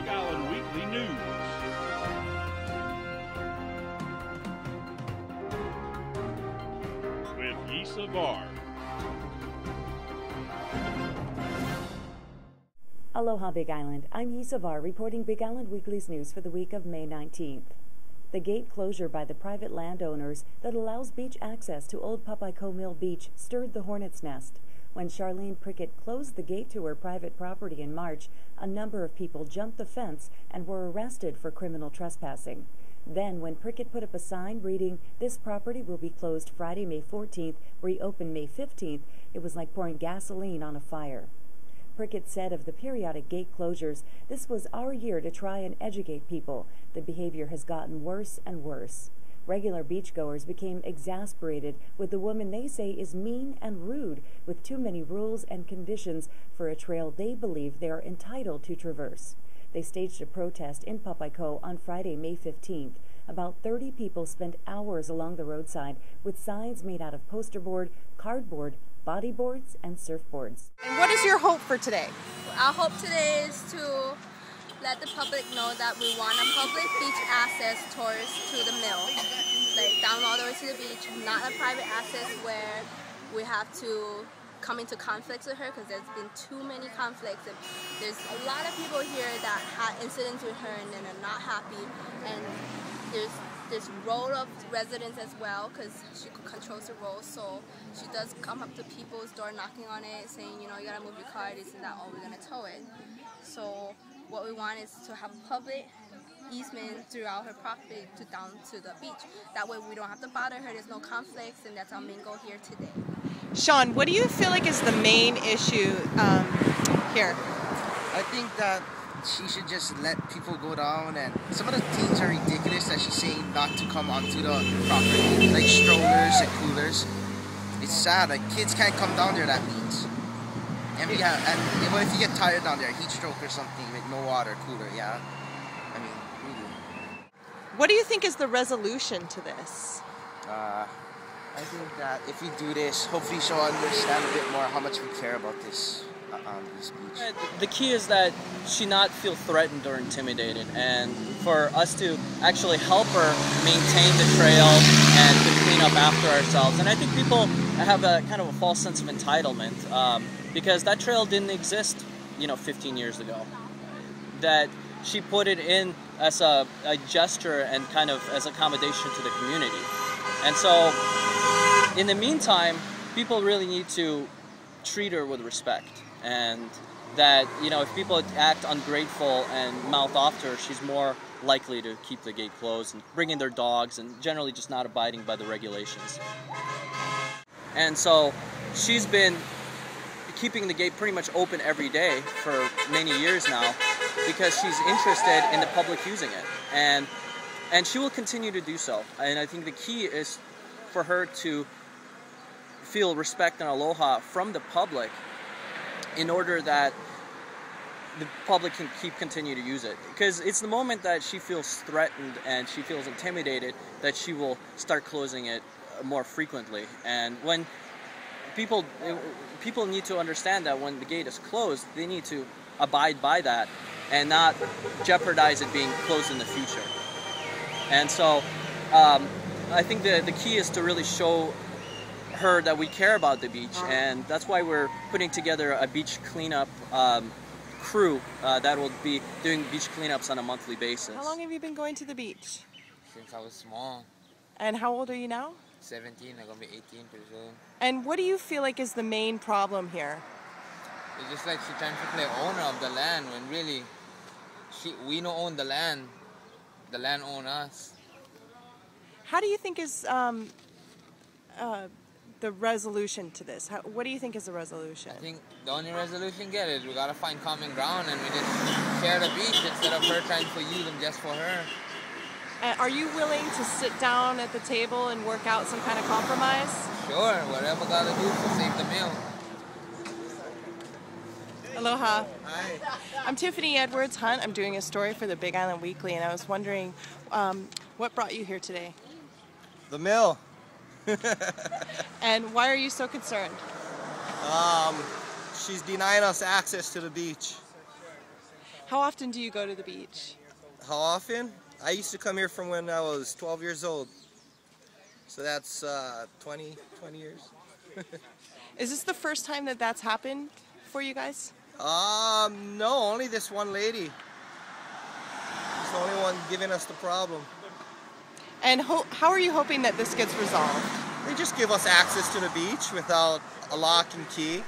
Island Weekly News. With Issa Var. Aloha Big Island, I'm Issa Var reporting Big Island Weekly's news for the week of May 19th. The gate closure by the private landowners that allows beach access to Old Papaikou Mill Beach stirred the hornet's nest. When Charlene Prickett closed the gate to her private property in March, a number of people jumped the fence and were arrested for criminal trespassing. Then, when Prickett put up a sign reading, "This property will be closed Friday, May 14th, reopen May 15th, it was like pouring gasoline on a fire. Prickett said of the periodic gate closures, "This was our year to try and educate people. The behavior has gotten worse and worse." Regular beachgoers became exasperated with the woman they say is mean and rude with too many rules and conditions for a trail they believe they are entitled to traverse. They staged a protest in Papaikou on Friday, May 15th. About 30 people spent hours along the roadside with signs made out of poster board, cardboard, bodyboards, and surfboards. And what is your hope for today? Our hope today is to let the public know that we want a public beach access tours to the mill, like down all the way to the beach, not a private access where we have to come into conflicts with her, because there's been too many conflicts. And there's a lot of people here that had incidents with her and then are not happy, and there's this row of residents as well, because she controls the road, so she does come up to people's door knocking on it saying, you know, you gotta move your car, this and that, or we're gonna tow it. So what we want is to have a public easement throughout her property to down to the beach. That way we don't have to bother her, there's no conflicts, and that's our main goal here today. Sean, what do you feel like is the main issue here? I think that she should just let people go down, and some of the things are ridiculous that she's saying not to come onto the property, like strollers and coolers. It's sad, like kids can't come down there, that means. And well, if you get tired down there, heat stroke or something with no water cooler, yeah. I mean, really. What do you think is the resolution to this? I think that if we do this, hopefully she'll understand a bit more how much we care about this beach. The key is that she not feel threatened or intimidated, and for us to actually help her maintain the trail and to clean up after ourselves. And I think people have a kind of a false sense of entitlement because that trail didn't exist, 15 years ago. That she put it in as a gesture and kind of as accommodation to the community. And so, in the meantime, people really need to treat her with respect. And that, if people act ungrateful and mouth off to her, she's more likely to keep the gate closed and bring in their dogs and generally just not abiding by the regulations. And so she's been keeping the gate pretty much open every day for many years now because she's interested in the public using it. And she will continue to do so. And I think the key is for her to feel respect and aloha from the public in order that the public can continue to use it. Because it's the moment that she feels threatened and she feels intimidated that she will start closing it more frequently. And when people need to understand that when the gate is closed, they need to abide by that and not jeopardize it being closed in the future. And so I think the key is to really show her that we care about the beach, and that's why we're putting together a beach cleanup crew that will be doing beach cleanups on a monthly basis. How long have you been going to the beach? Since I was small. And how old are you now? 17, I'm gonna be 18 pretty soon. And what do you feel like is the main problem here? It's just like she's trying to play owner of the land when really we don't own the land owns us. How do you think is the resolution to this? What do you think is the resolution? I think the only resolution get is we gotta find common ground and we just share the beach instead of her trying to use them just for her. Are you willing to sit down at the table and work out some kind of compromise? Sure, whatever gotta do to save the meal. Aloha. Hi. I'm Tiffany Edwards Hunt. I'm doing a story for the Big Island Weekly, and I was wondering what brought you here today? The mill. And why are you so concerned? She's denying us access to the beach. How often do you go to the beach? How often? I used to come here from when I was 12 years old. So that's 20 years. Is this the first time that that's happened for you guys? No, only this one lady. She's the only one giving us the problem. And how are you hoping that this gets resolved? They just give us access to the beach without a lock and key.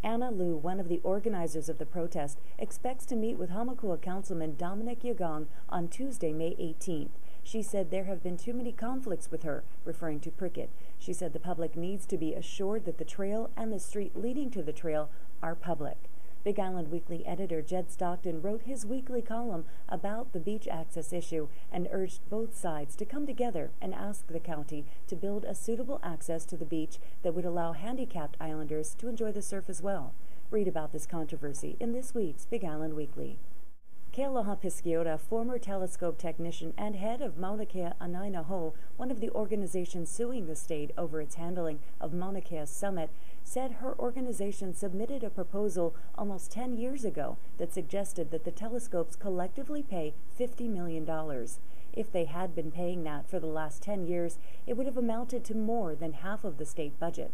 Anna Liu, one of the organizers of the protest, expects to meet with Hamakua Councilman Dominic Yagong on Tuesday, May 18th. She said there have been too many conflicts with her, referring to Prickett. She said the public needs to be assured that the trail and the street leading to the trail are public. Big Island Weekly editor Jed Stockton wrote his weekly column about the beach access issue and urged both sides to come together and ask the county to build a suitable access to the beach that would allow handicapped islanders to enjoy the surf as well. Read about this controversy in this week's Big Island Weekly. Kealoha Pisciota, former telescope technician and head of Mauna Kea Anaina Ho, one of the organizations suing the state over its handling of Mauna Kea's summit, said her organization submitted a proposal almost 10 years ago that suggested that the telescopes collectively pay $50 million. If they had been paying that for the last 10 years, it would have amounted to more than half of the state budget.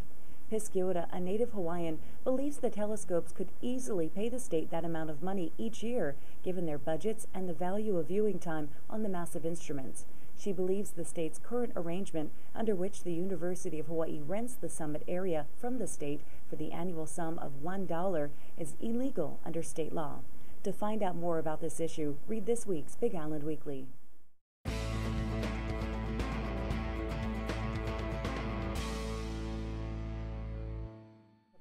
Pisciota, a native Hawaiian, believes the telescopes could easily pay the state that amount of money each year, given their budgets and the value of viewing time on the massive instruments. She believes the state's current arrangement, under which the University of Hawaii rents the summit area from the state for the annual sum of $1, is illegal under state law. To find out more about this issue, read this week's Big Island Weekly.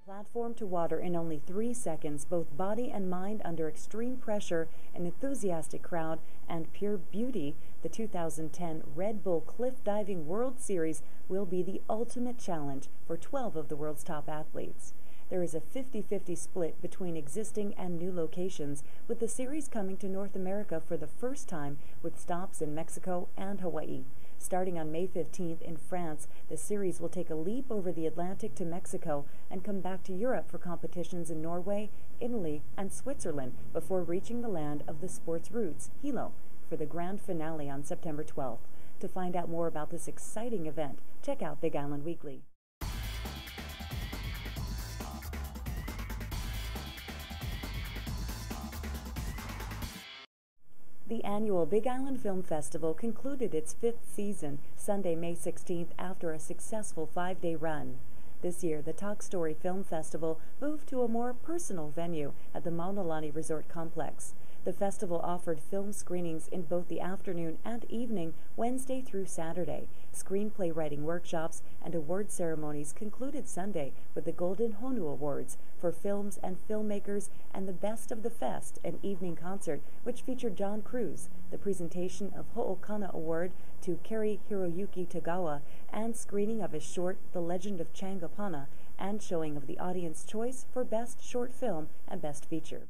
Platform to water in only 3 seconds, both body and mind under extreme pressure, an enthusiastic crowd, and pure beauty, the 2010 Red Bull Cliff Diving World Series will be the ultimate challenge for 12 of the world's top athletes. There is a 50-50 split between existing and new locations, with the series coming to North America for the first time with stops in Mexico and Hawaii. Starting on May 15th in France, the series will take a leap over the Atlantic to Mexico and come back to Europe for competitions in Norway, Italy, and Switzerland before reaching the land of the sport's roots, Hilo, for the grand finale on September 12th. To find out more about this exciting event, check out Big Island Weekly. The annual Big Island Film Festival concluded its 5th season Sunday, May 16th, after a successful 5-day run. This year, the Talk Story Film Festival moved to a more personal venue at the Maunalani Resort Complex. The festival offered film screenings in both the afternoon and evening, Wednesday through Saturday. Screenplay writing workshops and award ceremonies concluded Sunday with the Golden Honu Awards for films and filmmakers and the Best of the Fest, an evening concert which featured John Cruz, the presentation of Ho'okana Award to Kari Hiroyuki Tagawa, and screening of his short The Legend of Changapana, and showing of the audience choice for Best Short Film and Best Feature.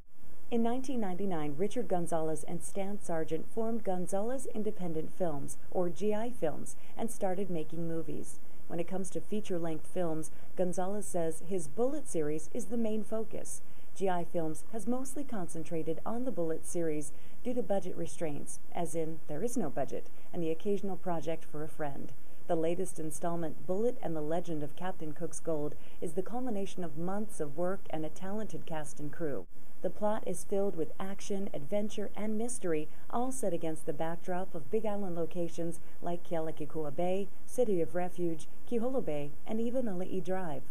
In 1999, Richard Gonzalez and Stan Sargent formed Gonzalez Independent Films, or GI Films, and started making movies. When it comes to feature-length films, Gonzalez says his Bullet series is the main focus. GI Films has mostly concentrated on the Bullet series due to budget restraints, as in there is no budget, and the occasional project for a friend. The latest installment, Bullet and the Legend of Captain Cook's Gold, is the culmination of months of work and a talented cast and crew. The plot is filled with action, adventure, and mystery, all set against the backdrop of Big Island locations like Kealakekua Bay, City of Refuge, Kiholo Bay, and even Ali'i Drive.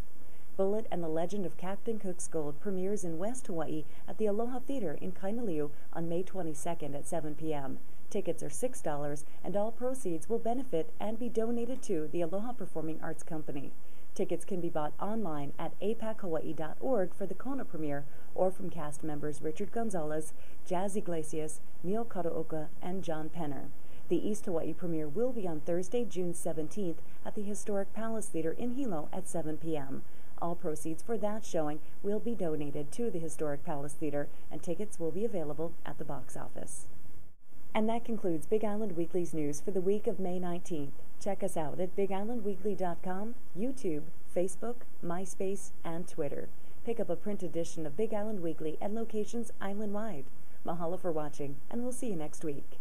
Bullet and the Legend of Captain Cook's Gold premieres in West Hawaii at the Aloha Theater in Kainaliu on May 22nd at 7 p.m. Tickets are $6, and all proceeds will benefit and be donated to the Aloha Performing Arts Company. Tickets can be bought online at apachawaii.org for the Kona premiere, or from cast members Richard Gonzalez, Jazz Iglesias, Neil Karaoka, and John Penner. The East Hawaii premiere will be on Thursday, June 17th at the Historic Palace Theater in Hilo at 7 p.m. All proceeds for that showing will be donated to the Historic Palace Theater, and tickets will be available at the box office. And that concludes Big Island Weekly's news for the week of May 19th. Check us out at BigIslandWeekly.com, YouTube, Facebook, MySpace, and Twitter. Pick up a print edition of Big Island Weekly at locations island-wide. Mahalo for watching, and we'll see you next week.